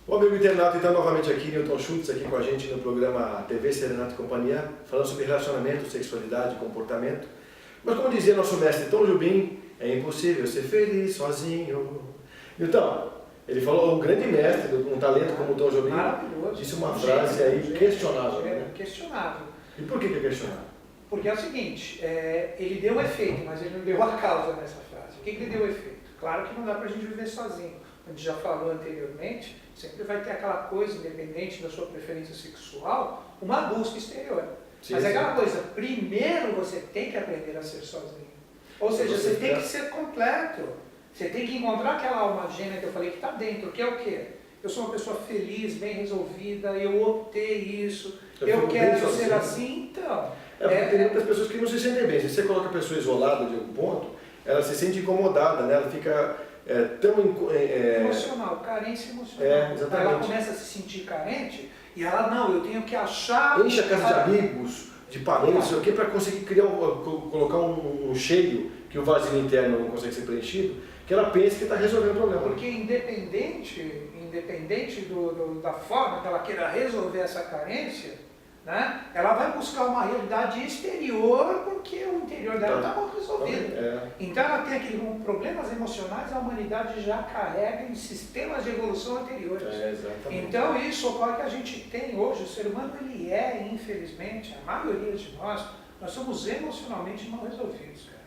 Bom, amigo internauta, então novamente aqui, Newton Schultz, aqui com a gente no programa TV Serenato e Companhia, falando sobre relacionamento, sexualidade, comportamento. Mas como dizia nosso mestre Tom Jobim, é impossível ser feliz sozinho. Então, ele falou, um grande mestre, um talento como Tom Jobim, disse uma frase aí questionável. Né? Questionável. E por que é questionável? Porque é o seguinte, ele deu um efeito, mas ele não deu a causa nessa frase. O que ele deu efeito? Claro que não dá pra gente viver sozinho. A gente já falou anteriormente, sempre vai ter aquela coisa, independente da sua preferência sexual, uma busca exterior. Sim, mas é aquela coisa, primeiro você tem que aprender a ser sozinho. Ou seja, você tem que ser completo. Você tem que encontrar aquela alma gêmea que eu falei que está dentro, que é o quê? Eu sou uma pessoa feliz, bem resolvida, eu optei isso, eu quero ser assim, então... Porque tem muitas pessoas que não se sentem bem. Se você coloca a pessoa isolada de algum ponto, ela se sente incomodada, né? Ela fica... emocional, carência emocional. Exatamente. Ela começa a se sentir carente e ela, não, eu tenho que achar... Enche a casa de amigos, de parentes, sei o quê, para conseguir criar colocar um cheio que o vazio interno não consegue ser preenchido, que ela pensa que está resolvendo o problema. Porque independente da forma que ela queira resolver essa carência, né, ela vai buscar uma realidade exterior porque o interior dela está mal resolvido. Então ela tem aqueles problemas emocionais, a humanidade já carrega em sistemas de evolução anteriores. Então isso ocorre que a gente tem hoje, o ser humano ele infelizmente, a maioria de nós somos emocionalmente mal resolvidos, cara.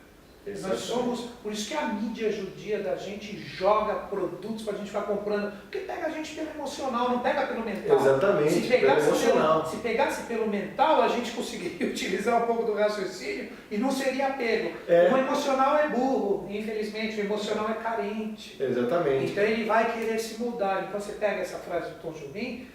Nós somos, por isso que a mídia judia da gente joga produtos para a gente ficar comprando, porque pega a gente pelo emocional, não pega pelo mental. Exatamente, se pegasse pelo mental, a gente conseguiria utilizar um pouco do raciocínio e não seria pego. O emocional é burro, infelizmente, o emocional é carente. Exatamente. Então ele vai querer se mudar. Então você pega essa frase do Tom Jobim,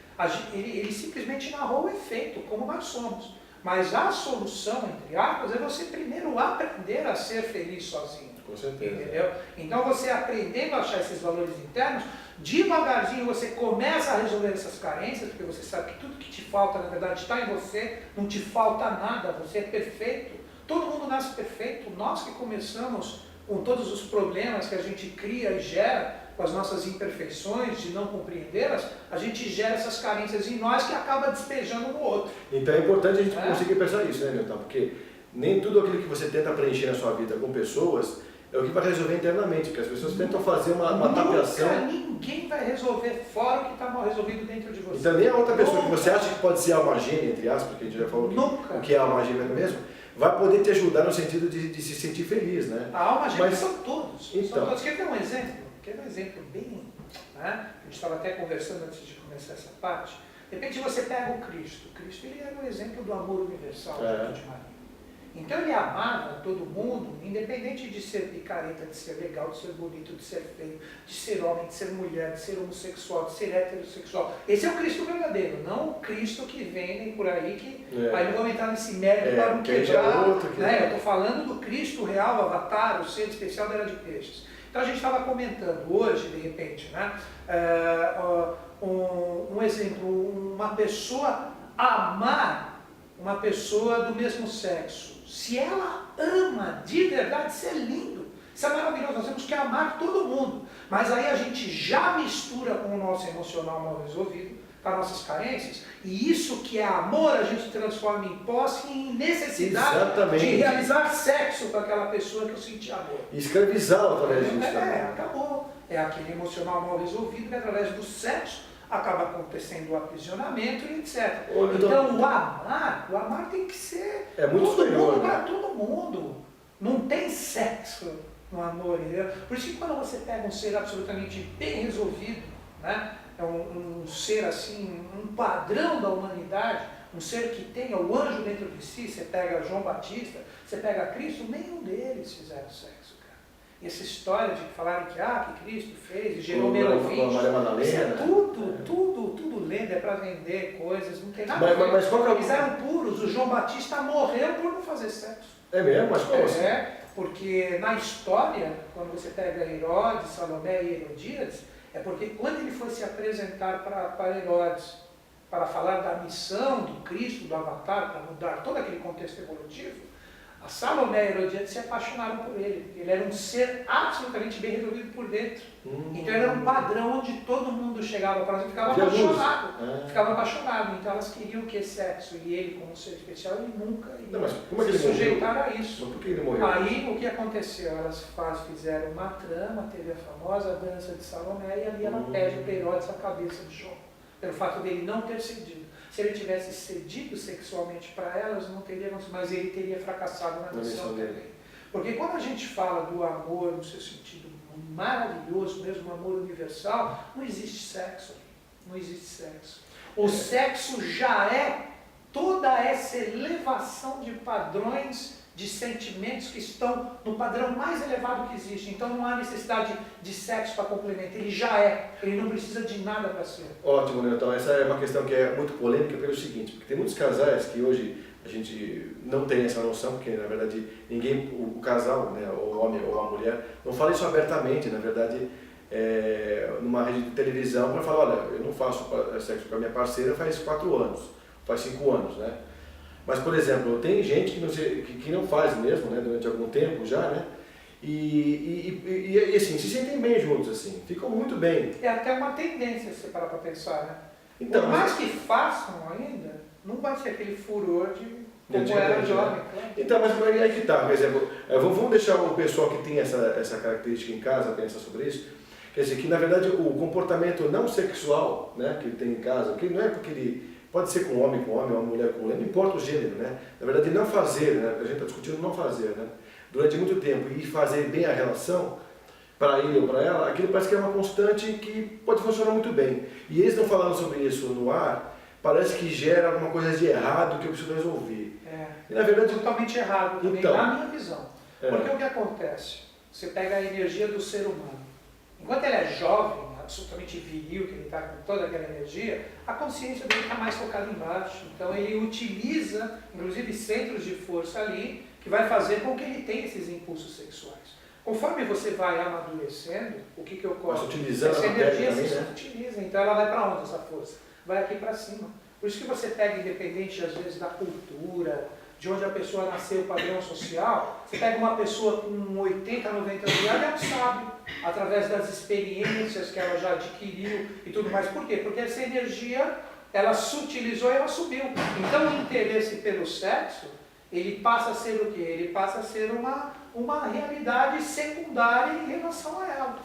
ele simplesmente narrou o efeito, como nós somos. Mas a solução, entre aspas, é você primeiro aprender a ser feliz sozinho. Com certeza. Entendeu? Então você aprendendo a achar esses valores internos, devagarzinho você começa a resolver essas carências, porque você sabe que tudo que te falta, na verdade, está em você, não te falta nada, você é perfeito. Todo mundo nasce perfeito, nós que começamos com todos os problemas que a gente cria e gera, com as nossas imperfeições, de não compreendê-las, a gente gera essas carências em nós que acaba despejando no outro. Então é importante a gente conseguir pensar isso, né, Newton? Porque nem tudo aquilo que você tenta preencher na sua vida com pessoas é o que vai resolver internamente, porque as pessoas tentam fazer uma tapeação. Ninguém vai resolver fora o que está mal resolvido dentro de você. Então nem a outra pessoa que você acha que pode ser alma gêmea, entre aspas, porque a gente já falou o que é alma gêmea mesmo, vai poder te ajudar no sentido de se sentir feliz, né? A alma gêmea são todos. Então, são todos. Quer ver um exemplo? Quer ver um exemplo bem... Né? A gente estava até conversando antes de começar essa parte. De repente você pega o Cristo. O Cristo ele era o exemplo do amor universal de Maria. Então ele amava todo mundo, independente de ser picareta, de ser legal, de ser bonito, de ser feio, de ser homem, de ser mulher, de ser homossexual, de ser heterossexual. Esse é o Cristo verdadeiro, não o Cristo que vendem por aí, que aí não vou entrar nesse mérito para não quebrar. Eu estou falando do Cristo real, Avatar, o ser especial da Era de Peixes. Então a gente estava comentando hoje, de repente, né, um exemplo, uma pessoa amar uma pessoa do mesmo sexo. Se ela ama de verdade, isso é lindo, isso é maravilhoso, nós temos que amar todo mundo. Mas aí a gente já mistura com o nosso emocional mal resolvido, com as nossas carências, e isso que é amor a gente transforma em posse e em necessidade de realizar sexo com aquela pessoa que eu senti amor. E escravizá-la através disso também. Acabou. É aquele emocional mal resolvido que através do sexo acaba acontecendo o aprisionamento e etc. Então o amar tem que ser todo mundo para todo mundo. Não tem sexo no amor, entendeu? Por isso que quando você pega um ser absolutamente bem resolvido, né, é um ser assim, um padrão da humanidade, um ser que tenha o anjo dentro de si, você pega João Batista, você pega Cristo, nenhum deles fizeram sexo, cara. E essa história de falarem que Cristo fez e gerou merovingos, isso é tudo lenda, é para vender coisas, não tem nada a ver. Mas qual que é o... Eles eram puros, o João Batista morreu por não fazer sexo. É mesmo? Mas como assim? Porque na história, quando você pega Herodes, Salomé e Herodíades, é porque quando ele foi se apresentar para Herodes, para falar da missão do Cristo, do Avatar, para mudar todo aquele contexto evolutivo, a Salomé e Herodíades se apaixonaram por ele. Ele era um ser absolutamente bem resolvido por dentro. Então ele era um padrão onde todo mundo chegava para e ficava apaixonado. Ficava apaixonado. Então elas queriam que sexo, e ele, como um ser especial, ele nunca ia se sujeitar a isso. Mas por que ele morreu? Aí o que aconteceu? Elas fizeram uma trama, teve a famosa dança de Salomé, e ali ela pede para Herodes a cabeça de João, pelo fato dele não ter cedido. Se ele tivesse cedido sexualmente para elas, não teríamos, mas ele teria fracassado na missão também. Porque quando a gente fala do amor no seu sentido maravilhoso, mesmo amor universal, não existe sexo. Não existe sexo. O sexo já é toda essa elevação de padrões, de sentimentos que estão no padrão mais elevado que existe. Então não há necessidade de sexo para complementar, ele já é, ele não precisa de nada para ser. Ótimo, Newton. Essa é uma questão que é muito polêmica pelo seguinte, porque tem muitos casais que hoje a gente não tem essa noção, porque na verdade ninguém, o casal, né, o homem ou a mulher, não fala isso abertamente, na verdade, numa rede de televisão, para falar, olha, eu não faço sexo com a minha parceira faz 4 anos, faz 5 anos, né? Mas, por exemplo, tem gente que não faz mesmo, né, durante algum tempo já, né? E assim, se sentem bem juntos, assim, ficam muito bem. É até uma tendência, se você parar para pensar, né? Então, por mais que façam ainda, não vai ser aquele furor de como era jovem. Né? Então, mas aí que tá, por exemplo, vamos deixar o pessoal que tem essa característica em casa pensar sobre isso, quer dizer, que na verdade o comportamento não sexual, né, que ele tem em casa, que não é porque ele pode ser com homem, ou uma mulher com mulher, não importa o gênero, né? Na verdade, não fazer, né? A gente está discutindo não fazer, né? Durante muito tempo e fazer bem a relação, para ele ou para ela, aquilo parece que é uma constante que pode funcionar muito bem. E eles estão falando sobre isso no ar, parece que gera alguma coisa de errado que eu preciso resolver. E, na verdade, totalmente errado também, então, na minha visão. Porque o que acontece? Você pega a energia do ser humano. Enquanto ele é jovem, absolutamente viril, que ele está com toda aquela energia, a consciência dele está mais focada embaixo. Então ele utiliza, inclusive, centros de força ali, que vai fazer com que ele tenha esses impulsos sexuais. Conforme você vai amadurecendo, o que ocorre? Essa energia também, se né? utiliza, então ela vai para onde essa força? Vai aqui para cima. Por isso que você pega, independente às vezes da cultura, de onde a pessoa nasceu, o padrão social, você pega uma pessoa com 80, 90 anos, ela é um sábio, através das experiências que ela já adquiriu e tudo mais. Por quê? Porque essa energia, ela sutilizou e ela subiu. Então o interesse pelo sexo, ele passa a ser o quê? Ele passa a ser uma realidade secundária em relação a ela.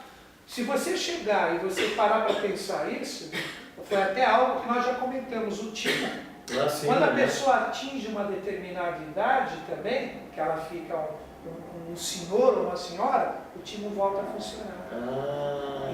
Se você chegar e você parar para pensar isso, foi até algo que nós já comentamos, o timo. Quando a pessoa atinge uma determinada idade também, que ela fica um senhor ou uma senhora, o timo volta a funcionar.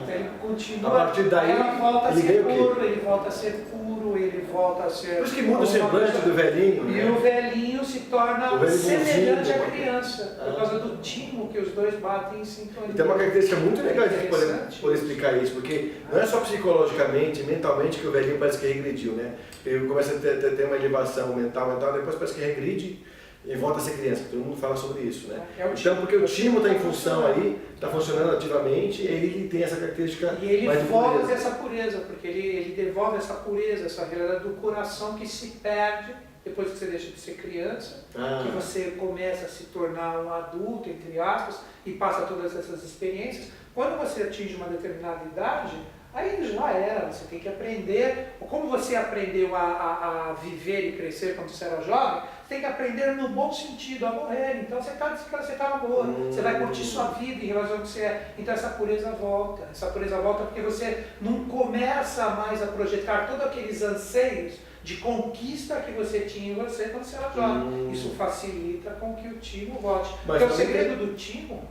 Então ele continua, a partir daí, ela volta a ser puro, ele volta a ser puro, ele volta a ser... Por isso que muda o semblante do velhinho, né? E o velhinho se torna semelhante à criança, por causa do timo que os dois batem em sintonia. Então é uma característica muito legal de poder explicar isso, porque não é só psicologicamente, mentalmente que o velhinho parece que regrediu, né? Ele começa a ter uma elevação mental, depois parece que regride e volta a ser criança, todo mundo fala sobre isso, né? Então, porque o timo está em função aí, está funcionando ativamente, e ele tem essa característica. E ele volta essa pureza, porque ele devolve essa pureza, essa realidade do coração que se perde depois que você deixa de ser criança, que você começa a se tornar um adulto, entre aspas, e passa todas essas experiências. Quando você atinge uma determinada idade, aí já era, você tem que aprender, como você aprendeu a viver e crescer quando você era jovem, você tem que aprender no bom sentido, a morrer. Então você está na boa, você vai curtir sua vida em relação ao que você é. Então essa pureza volta porque você não começa mais a projetar todos aqueles anseios de conquista que você tinha em você quando você era jovem. Isso facilita com que o timo volte. Porque o segredo do timo,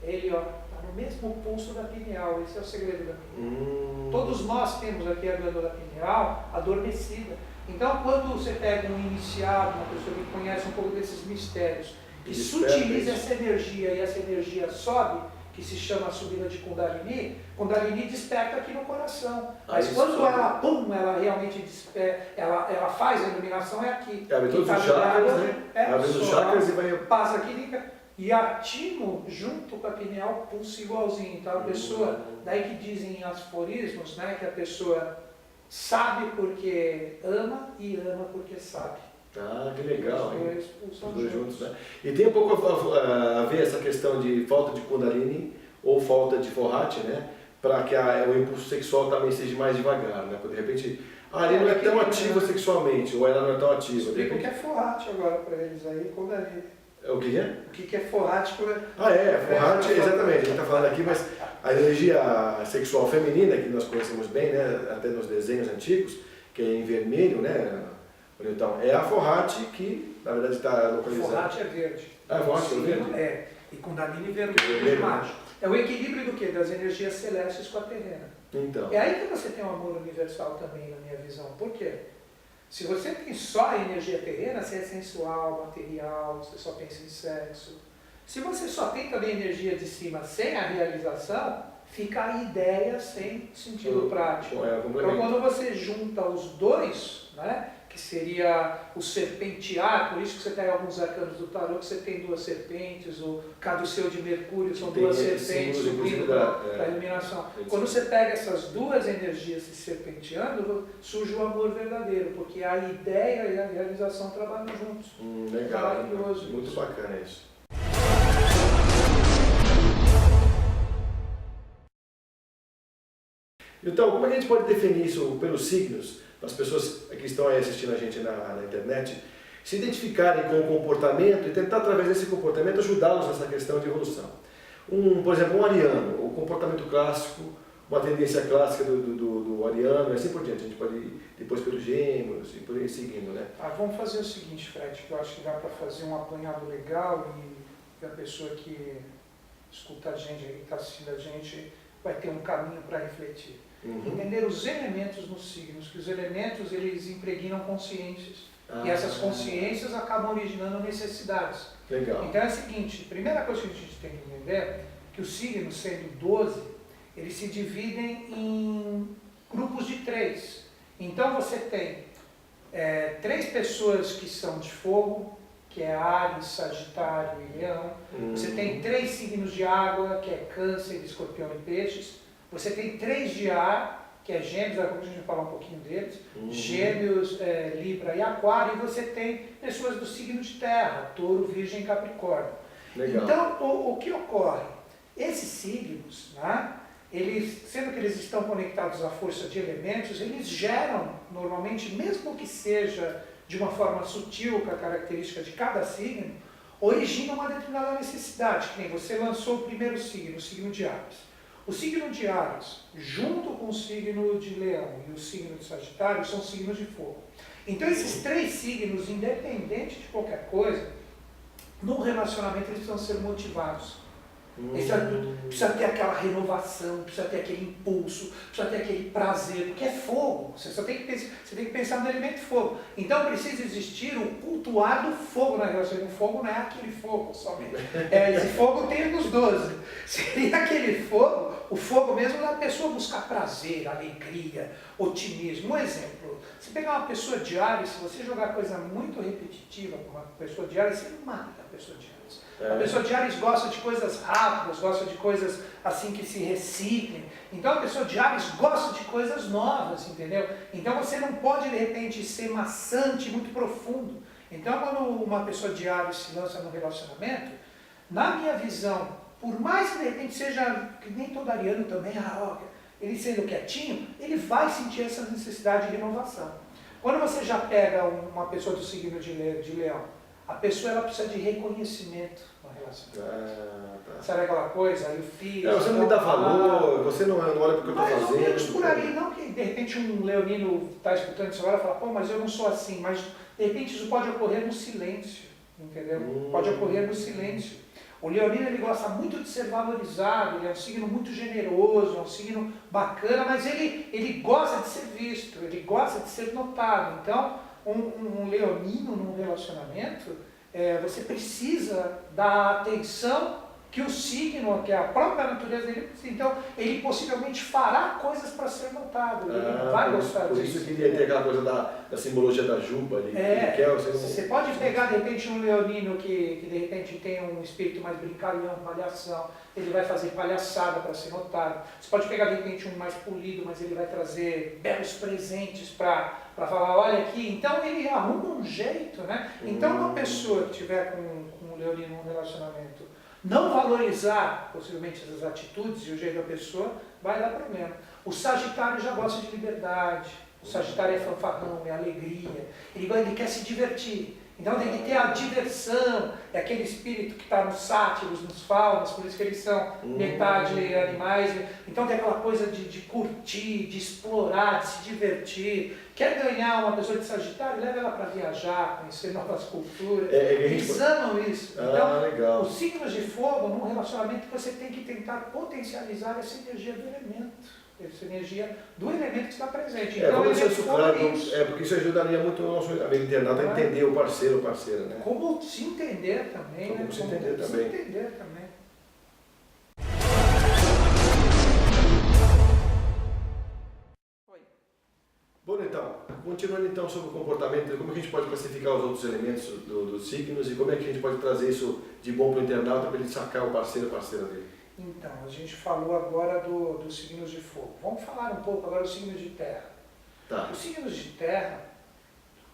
ele está no mesmo pulso da pineal, esse é o segredo da pineal. Todos nós temos aqui a glândula pineal adormecida. Então, quando você pega um iniciado, uma pessoa que conhece um pouco desses mistérios, e sutiliza essa energia e essa energia sobe, que se chama a subida de Kundalini, Kundalini desperta aqui no coração. Mas quando ela, pum, ela realmente desperta, ela faz a iluminação, é aqui. Abre todos os chakras, né? Abre os chakras e vai... Passa aqui, liga. E atino junto com a pineal pulso igualzinho. Então a pessoa, daí que dizem em aforismos, né, que a pessoa sabe porque ama e ama porque sabe. Ah, que legal, hein? Os dois juntos, né? E tem um pouco a ver essa questão de falta de Kundalini ou falta de Forrati, né? Para que o impulso sexual também seja mais devagar, né? Porque de repente, ele não é tão ativo sexualmente, ou ela não é tão ativa. Explica o que é Forrati agora para eles aí, Kundalini. O que é? O que é Forrati? Forrati, exatamente, a gente está falando aqui, mas a energia sexual feminina, que nós conhecemos bem, né? Até nos desenhos antigos, que é em vermelho, né? Então, é a Forrati que, na verdade, está localizada. Forrati é verde. Forrati é verde? É. E Kundalini vermelho mágico. É o equilíbrio do quê? Das energias celestes com a terrena. Então. É aí que você tem um amor universal também, na minha visão. Por quê? Se você tem só a energia terrena, você é sensual, material, você só pensa em sexo. Se você só tem também energia de cima sem a realização, fica a ideia sem sentido prático. Então, quando você junta os dois, né? Que seria o serpentear, por isso que você tem alguns arcanos do tarô, que você tem duas serpentes, o caduceu de Mercúrio, são duas serpentes subindo para a iluminação. Quando você pega essas duas energias se serpenteando, surge o amor verdadeiro, porque a ideia e a realização trabalham juntos. Legal, maravilhoso. Muito bacana isso. Então, como é que a gente pode definir isso pelos signos? As pessoas que estão aí assistindo a gente na internet, se identificarem com o comportamento e tentar, através desse comportamento, ajudá-los nessa questão de evolução. Por exemplo, um ariano, o comportamento clássico, uma tendência clássica do ariano, e assim por diante. A gente pode ir depois pelos gêmeos e por aí seguindo, né? Vamos fazer o seguinte, Fred, que eu acho que dá para fazer um apanhado legal e a pessoa que escuta a gente, que está assistindo a gente, vai ter um caminho para refletir. Entender os elementos nos signos, que os elementos eles impregnam consciências. E essas consciências acabam originando necessidades. Legal. Então é o seguinte, a primeira coisa que a gente tem que entender é que os signos, sendo 12, eles se dividem em grupos de 3. Então você tem 3 pessoas que são de fogo, que é Áries, Sagitário e Leão. Você tem 3 signos de água, que é Câncer, Escorpião e Peixes. Você tem 3 de ar, que é Gêmeos, agora a gente vai falar um pouquinho deles. Gêmeos, Libra e Aquário. E você tem pessoas do signo de terra, Touro, Virgem e Capricórnio. Legal. Então, o que ocorre? Esses signos, né, sendo que eles estão conectados à força de elementos, eles geram, normalmente, mesmo que seja de uma forma sutil, com a característica de cada signo, originam uma determinada necessidade. Que nem você lançou o primeiro signo, o signo de Áries. O signo de Áries, junto com o signo de Leão e o signo de Sagitário, são signos de fogo. Então esses 3 signos, independente de qualquer coisa, no relacionamento eles precisam ser motivados. Precisa ter aquela renovação, precisa ter aquele impulso, precisa ter aquele prazer, porque é fogo. Você tem que pensar no elemento fogo. Então precisa existir o cultuar do fogo na relação. O fogo não é aquele fogo somente. Esse fogo tem nos 12. Seria aquele fogo, o fogo mesmo da pessoa buscar prazer, alegria, otimismo. Um exemplo, se pegar uma pessoa de Áries, se você jogar coisa muito repetitiva com uma pessoa de Áries, você mata a pessoa de Áries. A pessoa de Áries gosta de coisas rápidas, gosta de coisas assim que se reciclem. Então a pessoa de Áries gosta de coisas novas, entendeu? Então você não pode de repente ser maçante, muito profundo. Então quando uma pessoa de Áries se lança no relacionamento, na minha visão, por mais que de repente seja, que nem todo ariano também, ele sendo quietinho, ele vai sentir essa necessidade de renovação. Quando você já pega uma pessoa do signo de Leão, a pessoa ela precisa de reconhecimento no relacionamento. Sabe aquela coisa? Eu fiz. Você não me dá valor, você não olha porque eu estou fazendo. Mais ou menos por ali, não que de repente um leonino está escutando isso agora e fala, mas eu não sou assim. Mas de repente isso pode ocorrer no silêncio, entendeu? Pode ocorrer no silêncio. O leonino ele gosta muito de ser valorizado, ele é um signo muito generoso, é um signo bacana, mas ele gosta de ser visto, ele gosta de ser notado. Então, um leonino num relacionamento, você precisa dar atenção que o signo, que a própria natureza dele, então ele possivelmente fará coisas para ser notado, ele vai gostar disso. Por isso que ele tem aquela coisa da simbologia da juba, ele quer você pode pegar de repente um leonino que de repente tem um espírito mais brincalhão, palhação, ele vai fazer palhaçada para ser notado. Você pode pegar de repente um mais polido, mas ele vai trazer belos presentes para falar, olha aqui, então ele arruma um jeito, né? Então uma pessoa que tiver com o leonino num relacionamento, não valorizar possivelmente essas atitudes e o jeito da pessoa, vai dar problema. O Sagitário já gosta de liberdade, o Sagitário é fanfarrão, é alegria, ele quer se divertir. Então tem que ter a diversão, é aquele espírito que está nos sátiros, nos faunas, por isso que eles são metade animais. Então tem aquela coisa de curtir, de explorar, de se divertir. Quer ganhar uma pessoa de Sagitário, leva ela para viajar, conhecer novas culturas. Eles amam isso. Então, legal. Os signos de fogo, num relacionamento, você tem que tentar potencializar essa energia do elemento. Essa energia do elemento que está presente. Então, porque isso ajudaria muito o nosso amigo internauta a entender o parceiro ou parceira, né? Como se entender também, Como se entender também. Bom, então, continuando então sobre o comportamento, como é que a gente pode classificar os outros elementos dos signos e como é que a gente pode trazer isso de bom para o internauta para ele sacar o parceiro ou parceira dele? Então, a gente falou agora dos signos de fogo. Vamos falar um pouco agora dos signos de terra. Tá. Os signos de terra,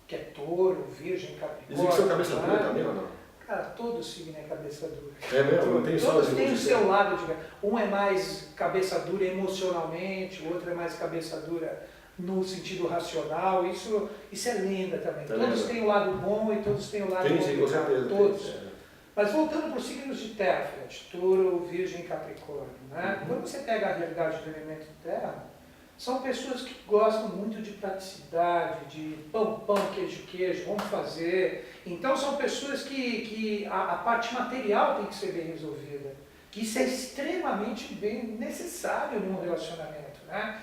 que é touro, virgem, capricórnio... Dizem que são cabeça dura também ou não? Cara, todo signo é cabeça dura. É mesmo? Não tem só Todos têm o seu lado. Um é mais cabeça dura emocionalmente, o outro é mais cabeça dura no sentido racional. Isso é lenda também. Todos têm o lado bom e todos têm o lado complicado. Sim, com certeza. Todos. Mas voltando para os signos de terra, Fred, touro, virgem e capricórnio, né? Quando você pega a realidade do elemento terra, são pessoas que gostam muito de praticidade, de pão, queijo, vamos fazer. Então são pessoas que a parte material tem que ser bem resolvida, que isso é extremamente bem necessário num relacionamento, né?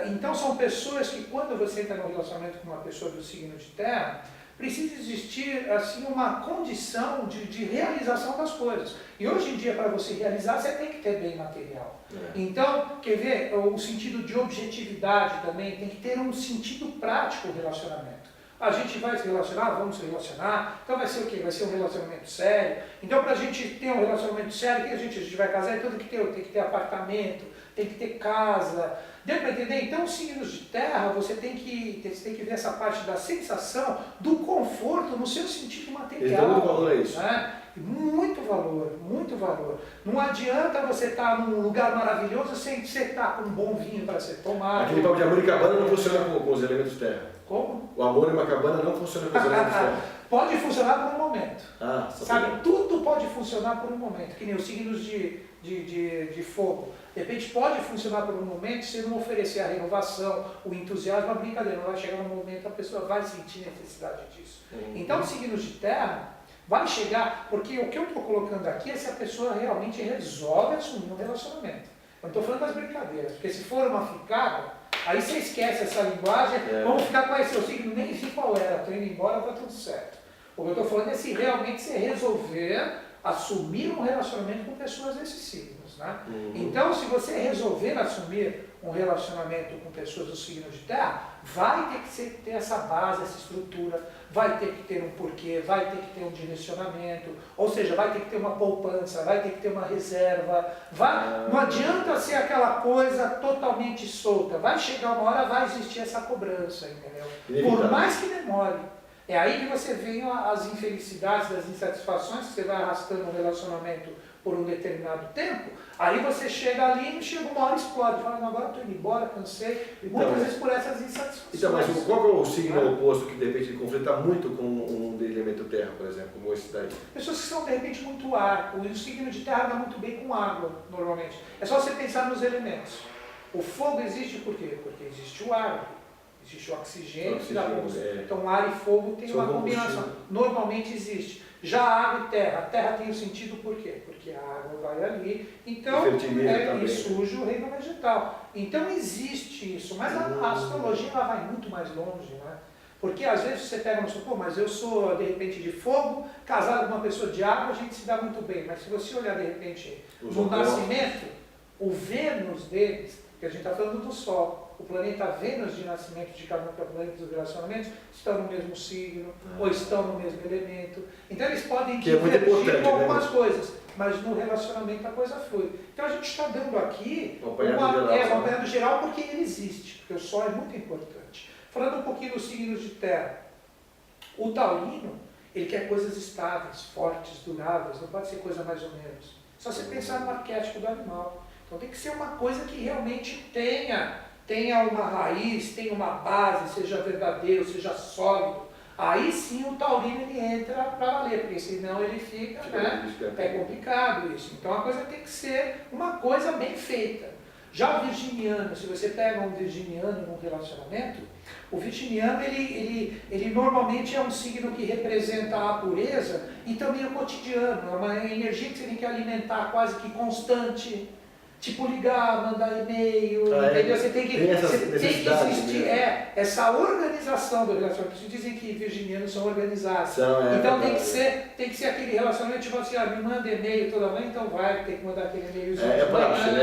Então são pessoas que quando você entra num relacionamento com uma pessoa do signo de terra, precisa existir assim, uma condição de realização das coisas. E hoje em dia, para você realizar, você tem que ter bem material. Então, quer ver, o sentido de objetividade também, tem que ter um sentido prático o relacionamento. A gente vai se relacionar, vamos se relacionar, então vai ser o quê? Vai ser um relacionamento sério. Então, para a gente ter um relacionamento sério, a gente vai casar, então tem que ter apartamento, tem que ter casa. Deu para entender? Então, os signos de terra, você tem que ver essa parte da sensação do conforto no seu sentido material. Eles dão muito valor a isso. Né? Muito valor, muito valor. Não adianta você estar num lugar maravilhoso sem você estar com um bom vinho para ser tomado. Aquele papo de amor e cabana não funciona com os elementos terra. Como? O amor em uma cabana não funciona com os elementos terra. Pode funcionar por um momento. Sabe? Tudo pode funcionar por um momento, que nem os signos de fogo. De repente pode funcionar por um momento, se não oferecer a renovação, o entusiasmo, a brincadeira. Não vai chegar um momento, a pessoa vai sentir necessidade disso. Então, os signos de terra vai chegar, porque o que eu estou colocando aqui é se a pessoa realmente resolve assumir um relacionamento. Eu não estou falando das brincadeiras, porque se for uma ficada, aí você esquece essa linguagem, vamos ficar com esse seu signo, nem sei qual era, estou indo embora, está tudo certo. O que eu estou falando é se realmente você resolver assumir um relacionamento com pessoas desses signos, né? Então, se você resolver assumir um relacionamento com pessoas do signo de terra, vai ter que ter essa base, essa estrutura, vai ter que ter um porquê, vai ter que ter um direcionamento, ou seja, vai ter que ter uma poupança, vai ter que ter uma reserva, não adianta ser aquela coisa totalmente solta, vai chegar uma hora, vai existir essa cobrança, entendeu? Por mais que demore. É aí que você vê as infelicidades, as insatisfações, que você vai arrastando um relacionamento por um determinado tempo, aí você chega ali e chega uma hora explode, fala, não, agora eu estou indo embora, cansei, muitas vezes por essas insatisfações. Então, mas qual é o signo oposto que de repente conflita muito com um elemento terra, por exemplo, como esse daí? Pessoas que são de repente muito ar, o signo de terra dá muito bem com água, normalmente. É só você pensar nos elementos. O fogo existe por quê? Porque existe o ar. Existe o oxigênio, Oxigênio, então ar e fogo tem São uma combinação. Normalmente existe. Já água e terra. A terra tem o sentido por quê? Porque a água vai ali, então e suja o reino vegetal. Então existe isso, mas a astrologia ela vai muito mais longe, né? Porque às vezes você pega no seu, pô, mas eu sou de repente de fogo, casado com uma pessoa de água, a gente se dá muito bem. Mas se você olhar de repente no nascimento, o Vênus deles, que a gente está falando do Sol, o planeta Vênus de nascimento de cada um, que é o planeta dos relacionamentos, estão no mesmo signo, ou estão no mesmo elemento. Então eles podem divergir com algumas coisas, mas no relacionamento a coisa flui. Então a gente está dando aqui um apanhado geral porque ele existe, porque o Sol é muito importante. Falando um pouquinho dos signos de terra, o taurino, ele quer coisas estáveis, fortes, duráveis, não pode ser coisa mais ou menos. Só você pensar no arquétipo do animal. Então tem que ser uma coisa que realmente tenha uma raiz, tenha uma base, seja verdadeiro, seja sólido. Aí sim o taurino ele entra para valer, porque senão ele fica, né? É complicado isso. Então a coisa tem que ser uma coisa bem feita. Já o virginiano, se você pega um virginiano num relacionamento, o virginiano ele normalmente é um signo que representa a pureza e também o cotidiano. É uma energia que você tem que alimentar quase que constante. Tipo ligar, mandar e-mail, entendeu? Você tem que existir essa organização do relacionamento. Por isso dizem que virginianos são organizados. Então tem que ser aquele relacionamento, tipo assim, me manda e-mail toda manhã, então vai, tem que mandar aquele e-mail.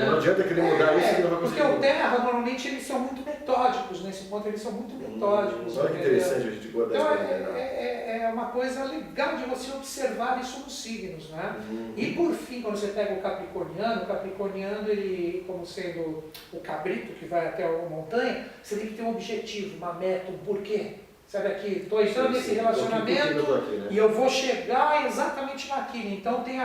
Não adianta querer mudar isso que não vai conseguir. Porque o Terra, normalmente, eles são muito metódicos, nesse ponto eles são muito metódicos. Olha que interessante a gente guardar então, é uma coisa legal de você observar isso nos signos, né? E por fim, quando você pega o Capricorniano ele, como sendo o cabrito que vai até a montanha, você tem que ter um objetivo, uma meta, um porquê. Sabe aqui, estou entrando nesse relacionamento e eu vou chegar exatamente naquilo. Então tem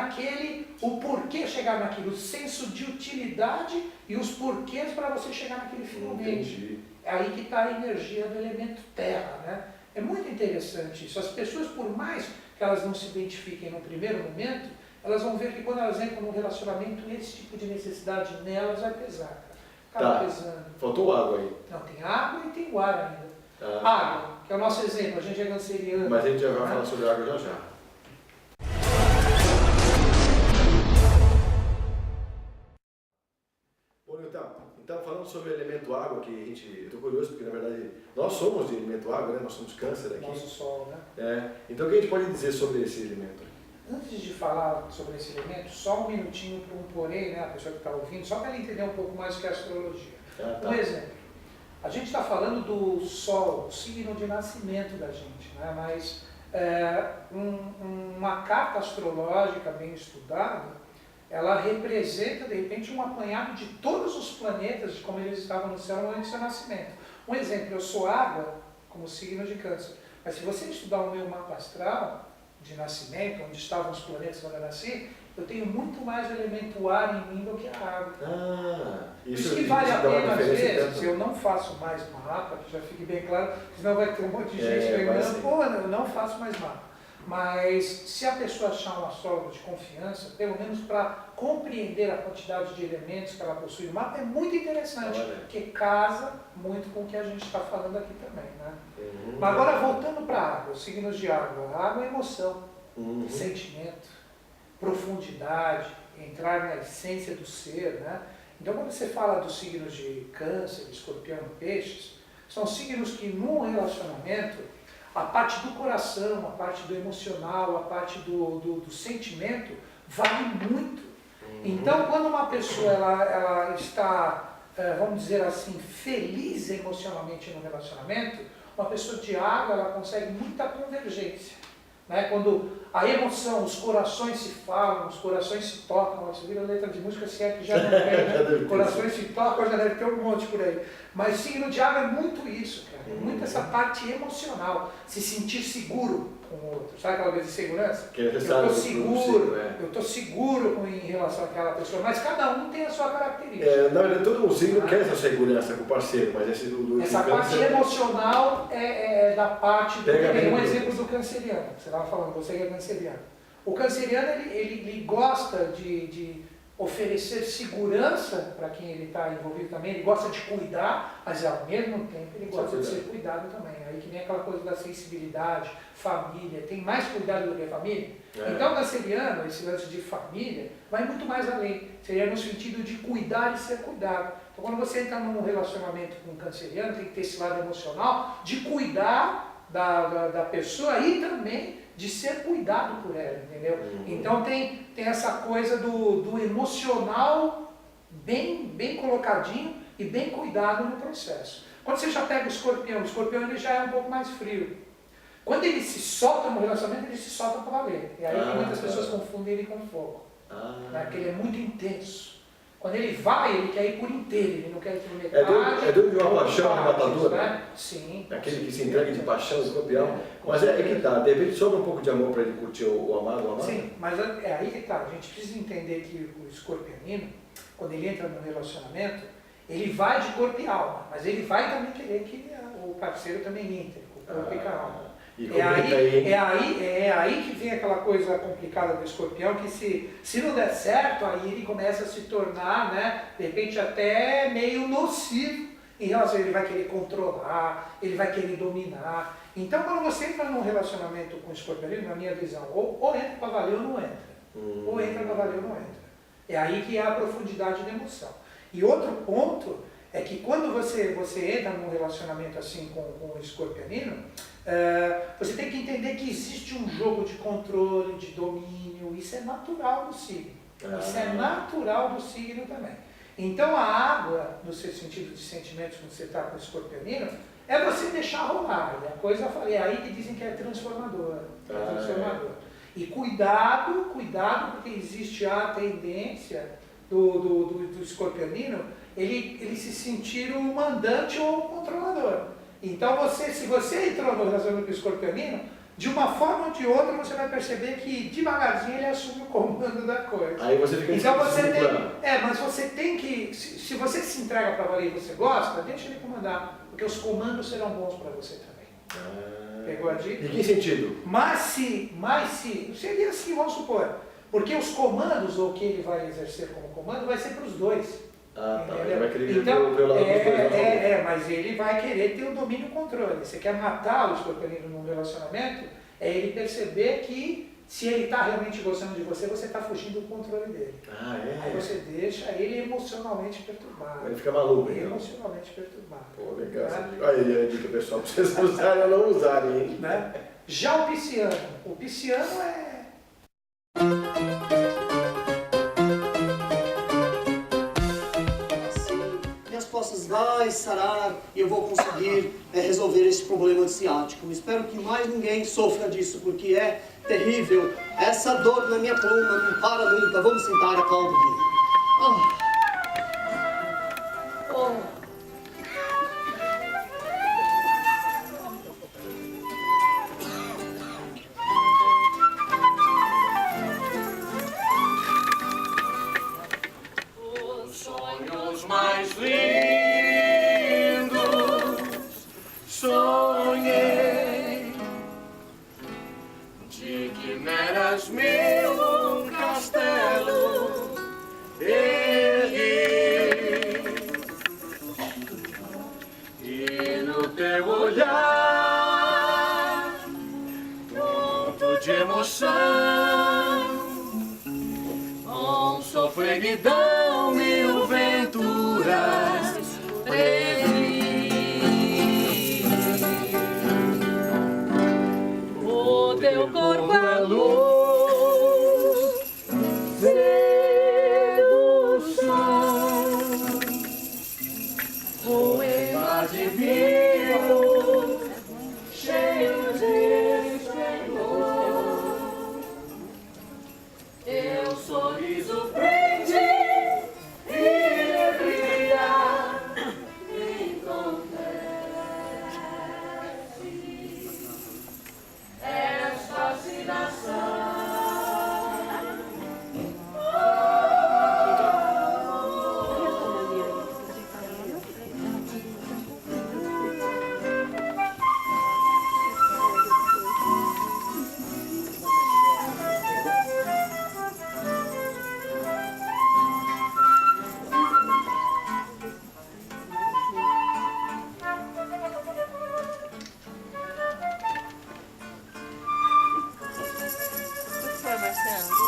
o porquê chegar naquilo, o senso de utilidade e os porquês para você chegar naquele finalmente. É aí que está a energia do elemento terra, né? É muito interessante isso. As pessoas, por mais que elas não se identifiquem no primeiro momento, elas vão ver que quando elas entram num relacionamento, esse tipo de necessidade nelas vai pesar. Acaba pesando. Faltou água aí. Não, tem água e tem o ar ainda. Água, que é o nosso exemplo, a gente é canceriano. Mas a gente já vai falar sobre água já já. Bom, então falando sobre o elemento água, que eu estou curioso, porque na verdade nós somos de elemento água, né? Nós somos câncer aqui. Nosso sol, né? Então o que a gente pode dizer sobre esse elemento? Antes de falar sobre esse elemento, só um minutinho para um porém, né, a pessoa que está ouvindo, só para ela entender um pouco mais o que é astrologia. Um exemplo, a gente está falando do Sol, o signo de nascimento da gente, né, mas uma carta astrológica bem estudada, ela representa, de repente, um apanhado de todos os planetas, de como eles estavam no céu antes do seu nascimento. Um exemplo, eu sou água, como signo de câncer, mas se você estudar o meu mapa astral, de nascimento, onde estavam os planetas quando eu nasci, eu tenho muito mais elemento ar em mim do que a água. Isso que vale a pena, às vezes, eu não faço mais mapa, que já fique bem claro, senão vai ter um monte de gente perguntando, eu não faço mais mapa. Mas se a pessoa achar um astrólogo de confiança, pelo menos para compreender a quantidade de elementos que ela possui no mapa, é muito interessante, porque casa muito com o que a gente está falando aqui também, né? Mas agora voltando para a água, os signos de água. A água é emoção, sentimento, profundidade, entrar na essência do ser, né? Então quando você fala dos signos de câncer, escorpião e peixes, são signos que num relacionamento, a parte do coração, a parte do emocional, a parte do sentimento, vale muito. Então quando uma pessoa ela está, vamos dizer assim, feliz emocionalmente no relacionamento, uma pessoa de água, ela consegue muita convergência. Né? Quando a emoção, os corações se falam, os corações se tocam, você vira letra de música, se é que já não tem, né? Corações se tocam, já deve ter um monte por aí. Mas signo de água é muito isso, cara. É muito essa parte emocional, se sentir seguro com o outro. Sabe aquela coisa de segurança? Eu estou seguro em relação àquela pessoa, mas cada um tem a sua característica. Na verdade, todo signo quer essa segurança com o parceiro, mas essa parte emocional é da parte do... Tem um exemplo do canceriano, você estava falando, você que é canceriano. O canceriano, ele gosta de oferecer segurança para quem ele está envolvido também, ele gosta de cuidar, mas ao mesmo tempo ele gosta de ser cuidado também. Aí que vem aquela coisa da sensibilidade, família, tem mais cuidado do que a família. Então o canceriano, esse lance de família, vai muito mais além. Seria no sentido de cuidar e ser cuidado. Então quando você entra num relacionamento com um canceriano, tem que ter esse lado emocional de cuidar da pessoa e também de ser cuidado por ela, entendeu? Então tem essa coisa do emocional bem colocadinho e bem cuidado no processo. Quando você já pega o escorpião ele já é um pouco mais frio. Quando ele se solta no relacionamento, ele se solta para valer. E aí muitas pessoas confundem ele com fogo. Porque ele é muito intenso. Quando ele vai, ele quer ir por inteiro, ele não quer ir por metade. É doido de uma paixão arrebatadora? Né? Sim. Aquele que se entrega de paixão, escorpião. Mas é que tá, de repente sobra um pouco de amor para ele curtir o amado, Sim, mas é aí que tá. A gente precisa entender que o escorpianino, quando ele entra no relacionamento, ele vai de corpo e alma, mas ele vai também querer que o parceiro também entre, com o corpo e com a alma. É aí que vem aquela coisa complicada do escorpião, que se não der certo, aí ele começa a se tornar, né, de repente até meio nocivo em relação a ele vai querer controlar, ele vai querer dominar. Então quando você entra num relacionamento com o escorpião, na minha visão, ou entra para valer ou não entra. Ou entra para valer ou não entra. É aí que é a profundidade da emoção. E outro ponto é que quando você entra num relacionamento assim com o escorpionino, você tem que entender que existe um jogo de controle, de domínio, isso é natural do signo. Isso é natural do signo também. Então a água, no seu sentido de sentimentos, quando você está com o escorpionino, é você deixar rolar. E a coisa, é aí que dizem que é transformadora. E cuidado, porque existe a tendência do escorpionino, ele se sentir o mandante ou o controlador. Então se você entrou no relacionamento com o escorpionino, de uma forma ou de outra você vai perceber que devagarzinho ele assume o comando da coisa. Aí você fica então você tem, mas você tem que, se você se entrega para valer e você gosta, deixa ele comandar, porque os comandos serão bons para você também. Pegou a dica? Em que sentido? Mas se, seria assim, vamos supor, porque os comandos, ou o que ele vai exercer como comando, vai ser para os dois. Ele vai querer então, ver o lado dos dois. mas ele vai querer ter o domínio e o controle. Você quer matar o escorpionino num relacionamento, é ele perceber que se ele está realmente gostando de você, você está fugindo do controle dele. Aí você deixa ele emocionalmente perturbado. Ele fica maluco, então. Emocionalmente perturbado. Pô, legal. Aí a dica, pessoal, para vocês usarem ou não usarem, hein? Né? Já o pisciano é... Vai sarar e eu vou conseguir resolver esse problema de ciático. Espero que mais ninguém sofra disso, porque é terrível. Essa dor na minha coluna não para nunca. Vamos sentar, acalme-me. Os sonhos mais lindos sonhei de que meras meu um castelo ergui e no teu olhar ponto de emoção com sofreguidão mil venturas previ. Teu corpo é luz, sedução, poema divino, cheio de esplendor. Teu sorriso prende e brilha, encontrei. Fascinação. Marcelo.